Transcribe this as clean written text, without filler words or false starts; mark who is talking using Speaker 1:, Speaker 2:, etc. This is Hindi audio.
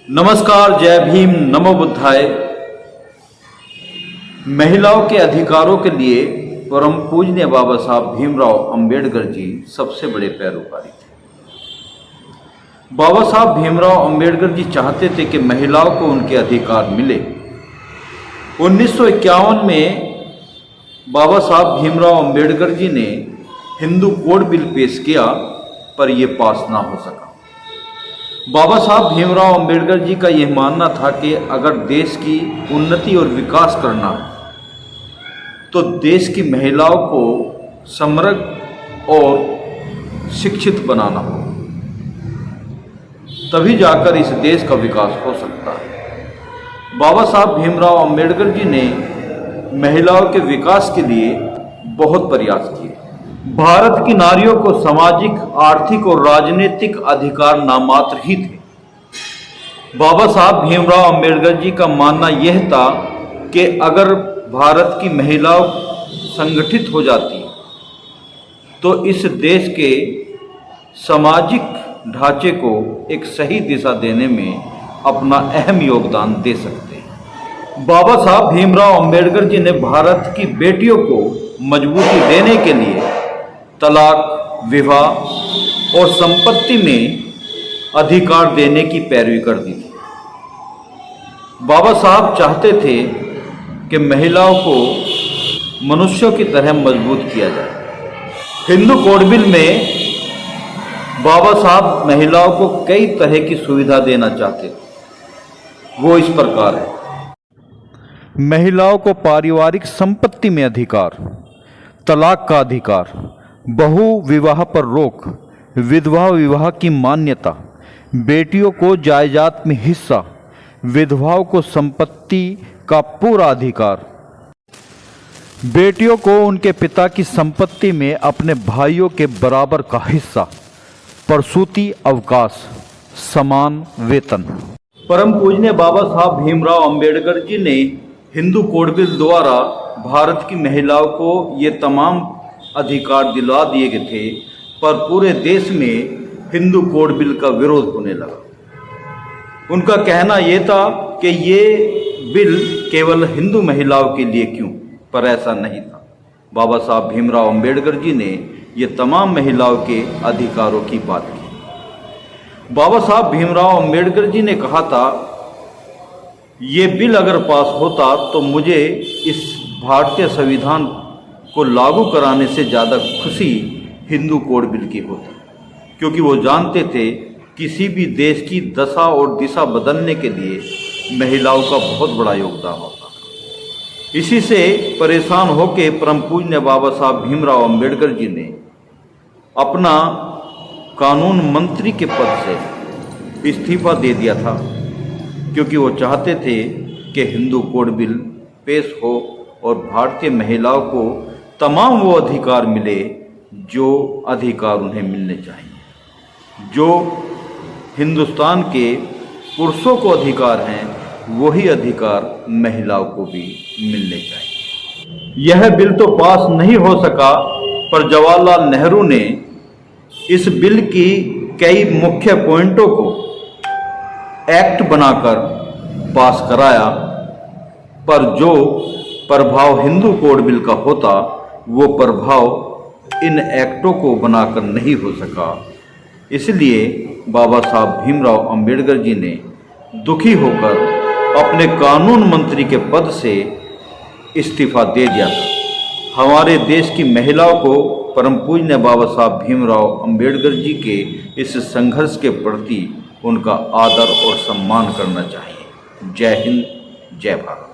Speaker 1: नमस्कार, जय भीम, नमो बुद्धाय। महिलाओं के अधिकारों के लिए परम पूजनीय बाबा साहब भीमराव अंबेडकर जी सबसे बड़े पैरोकारी थे। बाबा साहब भीमराव अंबेडकर जी चाहते थे कि महिलाओं को उनके अधिकार मिले। 1951 में बाबा साहब भीमराव अंबेडकर जी ने हिंदू कोड बिल पेश किया, पर यह पास ना हो सका। बाबा साहब भीमराव अंबेडकर जी का यह मानना था कि अगर देश की उन्नति और विकास करना है तो देश की महिलाओं को समृद्ध और शिक्षित बनाना हो, तभी जाकर इस देश का विकास हो सकता है। बाबा साहब भीमराव अंबेडकर जी ने महिलाओं के विकास के लिए बहुत प्रयास किए। भारत की नारियों को सामाजिक, आर्थिक और राजनीतिक अधिकार नामात्र ही थे। बाबा साहब भीमराव अंबेडकर जी का मानना यह था कि अगर भारत की महिलाओं संगठित हो जाती तो इस देश के सामाजिक ढांचे को एक सही दिशा देने में अपना अहम योगदान दे सकते हैं। बाबा साहब भीमराव अंबेडकर जी ने भारत की बेटियों को मजबूती देने के लिए तलाक, विवाह और संपत्ति में अधिकार देने की पैरवी कर दी थी। बाबा साहब चाहते थे कि महिलाओं को मनुष्यों की तरह मजबूत किया जाए। हिंदू कोड बिल में बाबा साहब महिलाओं को कई तरह की सुविधा देना चाहते थे। वो इस प्रकार है: महिलाओं को पारिवारिक संपत्ति में अधिकार, तलाक का अधिकार, बहु विवाह पर रोक, विधवा विवाह की मान्यता, बेटियों को जायदाद में हिस्सा, विधवाओं को संपत्ति का पूरा अधिकार, बेटियों को उनके पिता की संपत्ति में अपने भाइयों के बराबर का हिस्सा, प्रसूति अवकाश, समान वेतन। परम पूजनीय बाबा साहब भीमराव अंबेडकर जी ने हिंदू कोड बिल द्वारा भारत की महिलाओं को ये तमाम अधिकार दिला दिए गए थे, पर पूरे देश में हिंदू कोड बिल का विरोध होने लगा। उनका कहना यह था कि ये बिल केवल हिंदू महिलाओं के लिए क्यों, पर ऐसा नहीं था। बाबा साहब भीमराव अंबेडकर जी ने ये तमाम महिलाओं के अधिकारों की बात की। बाबा साहब भीमराव अंबेडकर जी ने कहा था, ये बिल अगर पास होता तो मुझे इस भारतीय संविधान को लागू कराने से ज़्यादा खुशी हिंदू कोड बिल की होती, क्योंकि वो जानते थे किसी भी देश की दशा और दिशा बदलने के लिए महिलाओं का बहुत बड़ा योगदान होता है। इसी से परेशान होकर परम पूज्य बाबा साहब भीमराव अंबेडकर जी ने अपना कानून मंत्री के पद से इस्तीफा दे दिया था, क्योंकि वो चाहते थे कि हिंदू कोड बिल पेश हो और भारतीय महिलाओं को तमाम वो अधिकार मिले जो अधिकार उन्हें मिलने चाहिए। जो हिंदुस्तान के पुरुषों को अधिकार हैं, वही अधिकार महिलाओं को भी मिलने चाहिए। यह बिल तो पास नहीं हो सका, पर जवाहरलाल नेहरू ने इस बिल की कई मुख्य पॉइंटों को एक्ट बनाकर पास कराया, पर जो प्रभाव हिंदू कोड बिल का होता वो प्रभाव इन एक्टों को बनाकर नहीं हो सका। इसलिए बाबा साहब भीमराव अंबेडकर जी ने दुखी होकर अपने कानून मंत्री के पद से इस्तीफा दे दिया था। हमारे देश की महिलाओं को परम पूज्य बाबा साहब भीमराव अंबेडकर जी के इस संघर्ष के प्रति उनका आदर और सम्मान करना चाहिए। जय हिंद, जय भारत।